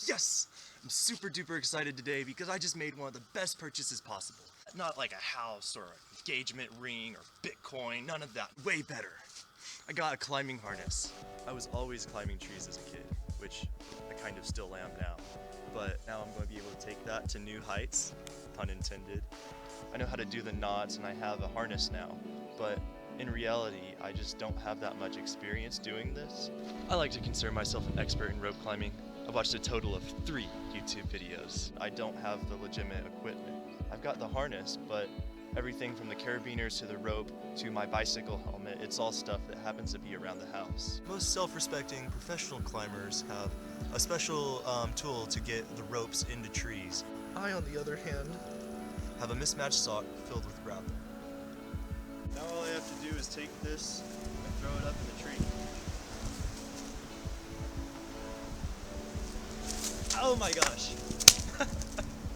Yes! I'm super duper excited today because I just made one of the best purchases possible. Not like a house or an engagement ring or Bitcoin, none of that. Way better. I got a climbing harness. I was always climbing trees as a kid, which I kind of still am now. But now I'm going to be able to take that to new heights, pun intended. I know how to do the knots and I have a harness now, but in reality, I just don't have that much experience doing this. I like to consider myself an expert in rope climbing. I've watched a total of 3 YouTube videos. I don't have the legitimate equipment. I've got the harness, but everything from the carabiners to the rope to my bicycle helmet, it's all stuff that happens to be around the house. Most self-respecting professional climbers have a special tool to get the ropes into trees. I, on the other hand, have a mismatched sock filled with gravel. Now all I have to do is take this and throw it up in the tree. Oh my gosh!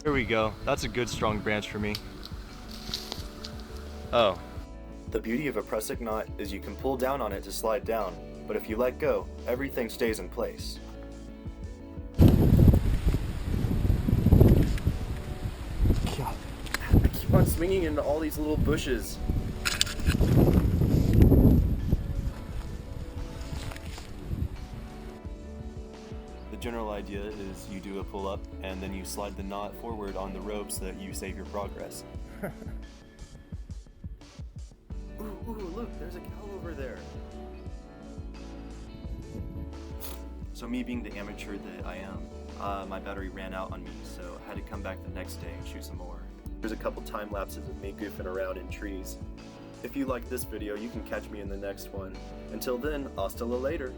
Here we go. That's a good strong branch for me. Oh. The beauty of a prusik knot is you can pull down on it to slide down, but if you let go, everything stays in place. God, I keep on swinging into all these little bushes. The general idea is you do a pull-up and then you slide the knot forward on the rope so that you save your progress. Ooh, look, there's a cow over there. So me being the amateur that I am, my battery ran out on me, so I had to come back the next day and shoot some more. There's a couple time lapses of me goofing around in trees. If you like this video, you can catch me in the next one. Until then, hasta la later.